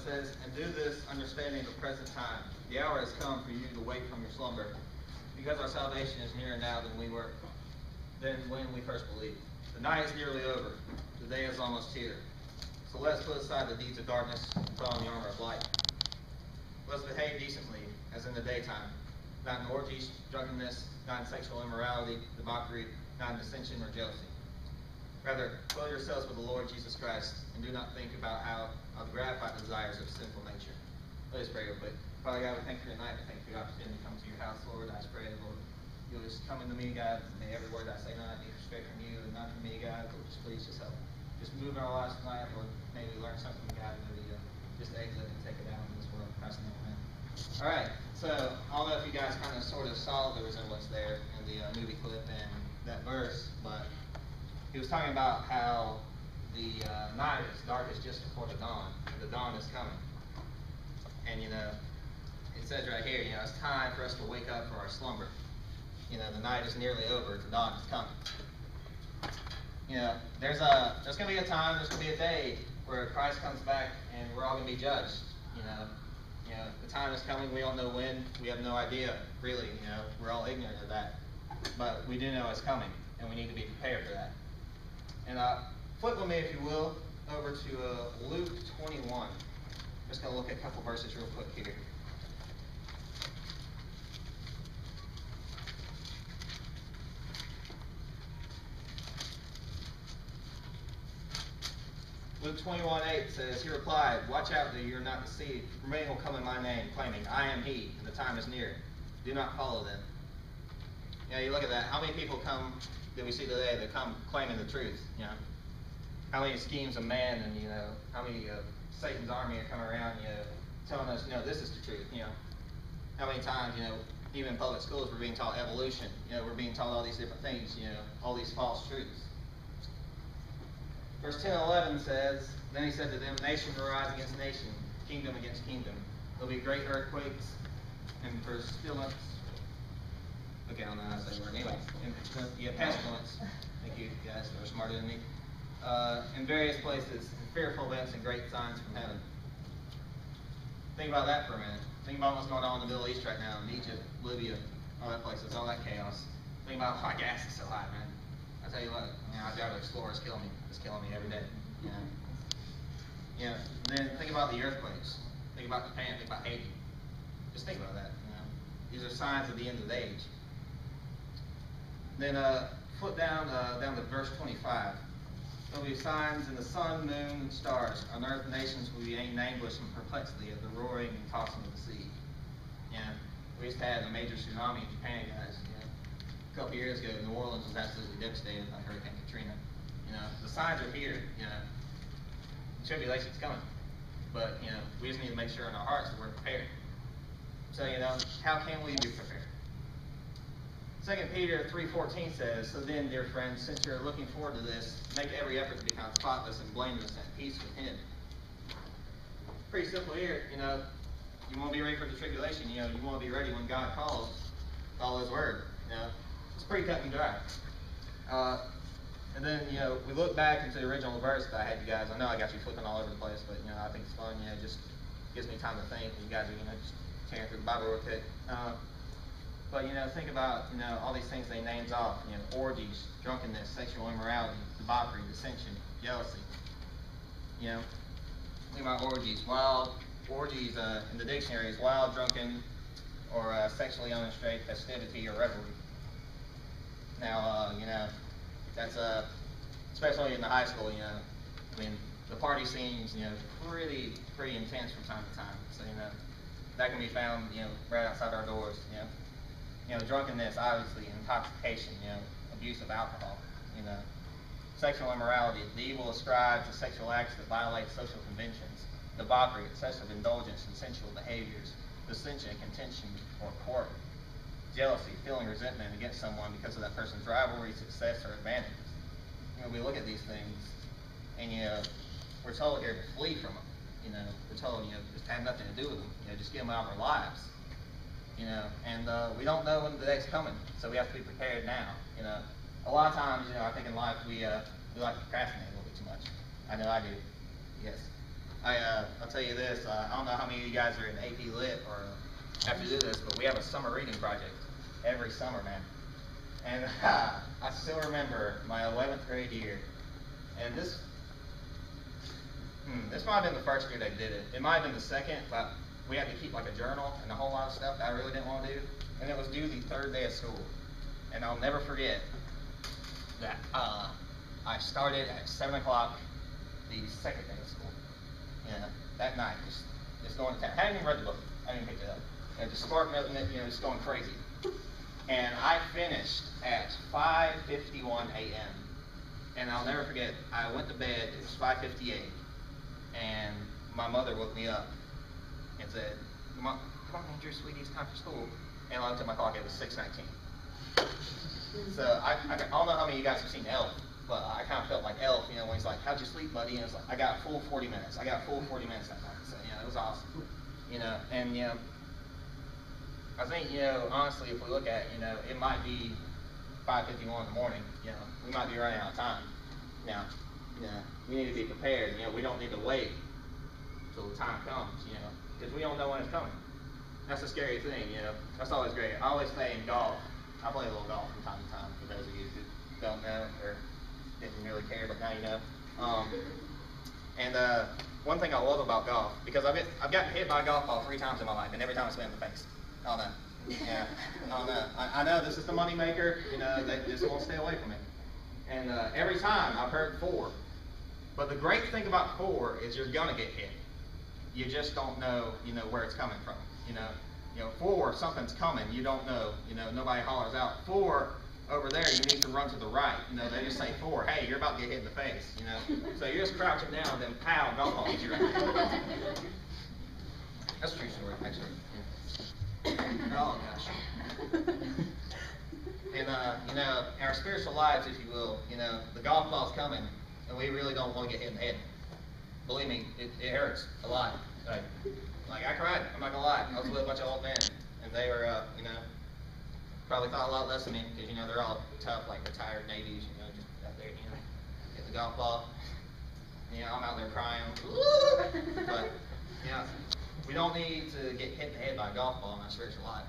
says, "And do this, understanding the present time. The hour has come for you to wake from your slumber, because our salvation is nearer now than when we first believed. The night is nearly over. The day is almost here. So let us put aside the deeds of darkness and put on the armor of light. Let us behave decently, as in the daytime, not in orgies, drunkenness, not in sexual immorality, debauchery, not in dissension or jealousy. Rather, clothe yourselves with the Lord Jesus Christ, and do not think about how to gratify the desires of sinful nature." Let us pray real quick. Father God, we thank you for tonight. We thank you for the opportunity to come to your house, Lord. I just pray, Lord, you'll just come into me, God. May every word I say tonight be straight from you and not from me, God. Lord, just please just help. Just move in our lives tonight, Lord. Maybe we learn something from God, and maybe just exit and take it out in this world. Christ's name, amen. All right, so I don't know if you guys kind of sort of saw the resemblance there in the movie clip and that verse, but he was talking about how the night is darkest just before the dawn, and the dawn is coming. And, it says right here, it's time for us to wake up for our slumber. The night is nearly over, the dawn is coming. There's going to be a time, there's going to be a day where Christ comes back and we're all going to be judged. The time is coming, we don't know when, we have no idea, really, we're all ignorant of that. But we do know it's coming, and we need to be prepared for that. And flip with me, if you will, over to Luke 21. I'm just going to look at a couple verses real quick here. Luke 21:8 says, "He replied, 'Watch out that you are not deceived. For many will come in my name, claiming, I am he, and the time is near. Do not follow them.'" You look at that. How many people come that we see today that come claiming the truth? How many schemes of man and how many Satan's army are coming around, telling us, this is the truth. How many times, even in public schools, we're being taught evolution. We're being taught all these different things. All these false truths. Verse 10:11 says, "Then he said to them, nation will rise against nation, kingdom against kingdom. There'll be great earthquakes and pestilence." Okay, I don't know how to say the word. Anyway, pestilence. Thank you guys, they're smarter than me. In various places, fearful events and great signs from heaven. Think about that for a minute. Think about what's going on in the Middle East right now, in Egypt, Libya, all that places, all that chaos. Think about why gas is so high, man. I tell you what, I drive an Explorer, it's killing me. It's killing me every day. Then think about the earthquakes. Think about Japan. Think about Haiti. Just think about that. These are signs of the end of the age. Then flip down to verse 25. "There'll be signs in the sun, moon, and stars. On earth, nations will be in anguish and perplexity at the roaring and tossing of the sea." We just had a major tsunami in Japan, guys. A couple years ago, New Orleans was absolutely devastated by Hurricane Katrina. The signs are here. Tribulation's coming, but we just need to make sure in our hearts that we're prepared. So how can we be prepared? 2 Peter 3:14 says, "So then, dear friends, since you're looking forward to this, make every effort to become spotless and blameless and at peace with Him." Pretty simple here. You want to be ready for the tribulation. You want to be ready when God calls. Follow His word. It's pretty cut and dry. And then, we look back into the original verse that I had you guys. I know I got you flipping all over the place, but, I think it's fun. It just gives me time to think. You guys are, just tearing through the Bible real quick. But, think about, all these things they named off. Orgies, drunkenness, sexual immorality, debauchery, dissension, jealousy. Think about orgies. Orgies in the dictionary is wild, drunken, or sexually unrestrained festivity or revelry. Now, that's especially in the high school, the party scene's, pretty intense from time to time. So, that can be found, right outside our doors, drunkenness, obviously, intoxication, abuse of alcohol, sexual immorality, the evil ascribed to sexual acts that violate social conventions, debauchery, excessive indulgence in sensual behaviors, dissension, contention, or quarrel. Jealousy, feeling resentment against someone because of that person's rivalry, success, or advantages. We look at these things, and we're told here to flee from them. We're told, just have nothing to do with them. Just get them out of our lives. And we don't know when the day's coming, so we have to be prepared now. A lot of times, I think in life we like to procrastinate a little bit too much. I know I do. Yes. I'll tell you this, I don't know how many of you guys are in AP Lit or have to do this, but we have a summer reading project every summer, man. And I still remember my 11th grade year, and this might have been the first year they did it. It might have been the second, but we had to keep like a journal and a whole lot of stuff that I really didn't want to do. And it was due the third day of school. And I'll never forget that I started at 7 o'clock the second day of school. That night, just going to town. I hadn't even read the book. I didn't pick it up. Just sparking it, just going crazy. And I finished at 5:51 a.m. And I'll never forget, I went to bed, it was 5:58, and my mother woke me up and said, come on, Andrew, sweetie, it's time for school. And I looked at my clock, it was 6:19. So I don't know how many of you guys have seen Elf, but I kind of felt like Elf, when he's like, how'd you sleep, buddy? And it's like, I got a full 40 minutes. I got a full 40 minutes that night. So, it was awesome. And, I think, honestly, if we look at it, it might be 5:51 in the morning, we might be running out of time. Now, we need to be prepared. We don't need to wait till the time comes, because we don't know when it's coming. That's a scary thing, That's always great. I always play in golf. I play a little golf from time to time, for those of you who don't know or didn't really care, but now you know. And one thing I love about golf, because I've gotten hit by a golf ball 3 times in my life, and every time it's been in the face. I don't know. Yeah, I don't know. I know this is the money maker. They just won't stay away from it. And every time I've heard 4. But the great thing about 4 is you're gonna get hit. You just don't know, where it's coming from. 4, something's coming. You don't know. Nobody hollers out 4 over there. You need to run to the right. They just say 4. Hey, you're about to get hit in the face. So you're just crouching down, and then pow, golf ball hits you right. That's a true story, actually. Oh gosh. And in our spiritual lives, if you will, the golf ball's coming, and we really don't want to get hit in the head. Believe me, it hurts a lot. Like I cried. I'm not gonna lie. I was with a bunch of old men, and they were, probably thought a lot less of me because they're all tough, like retired Navies, just out there, hit the golf ball. I'm out there crying. But we don't need to get hit in the head by a golf ball in our spiritual life.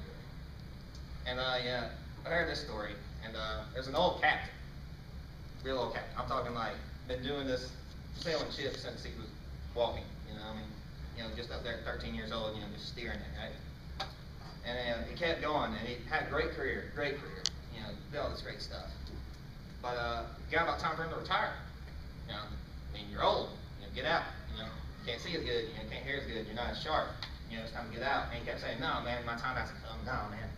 And I heard this story, and there's an old captain, real old captain. I'm talking like been doing this sailing ships since he was walking. Just up there at 13 years old, just steering it, right? And he kept going, and he had a great career, did all this great stuff. But got about time for him to retire. You're old, get out. Can't see as good, can't hear as good, you're not as sharp. It's time to get out. And he kept saying, no, man, my time hasn't come. No, man.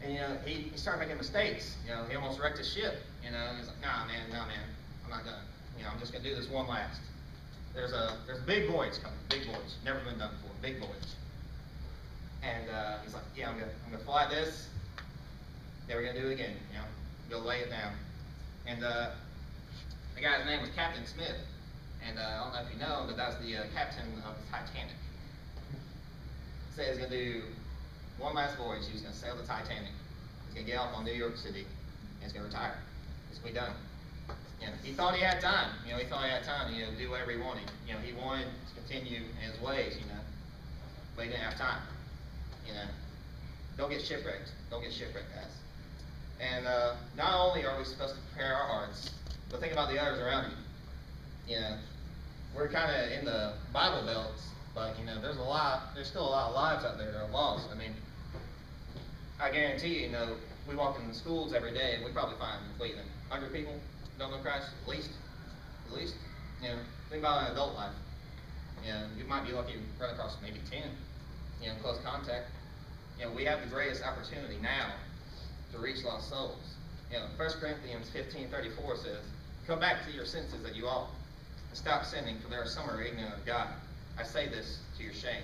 And he started making mistakes. He almost wrecked his ship. He's like, no, man, I'm not done. I'm just gonna do this one last. There's a big voyage coming, big voyage, never been done before, big voyage. And he's like, yeah, I'm gonna fly this. Then we're gonna do it again. Go lay it down. And the guy's name was Captain Smith. And I don't know if you know him, but that's the captain of the Titanic. He said he's going to do one last voyage. He was going to sail the Titanic. He's going to get off on New York City, and he's going to retire. It's going to be done. He thought he had time. He thought he had time to do whatever he wanted. He wanted to continue in his ways, but he didn't have time. Don't get shipwrecked. Don't get shipwrecked, guys. And not only are we supposed to prepare our hearts, but think about the others around you. We're kind of in the Bible belts, but there's still a lot of lives out there that are lost. I guarantee we walk in the schools every day, and we probably find 100 people don't know Christ at least. Think about an adult life. You might be lucky to run across maybe 10. Close contact. We have the greatest opportunity now to reach lost souls. 1 Corinthians 15:34 says, "Come back to your senses that you all, and stop sinning, for there are some are ignorant of God. I say this to your shame."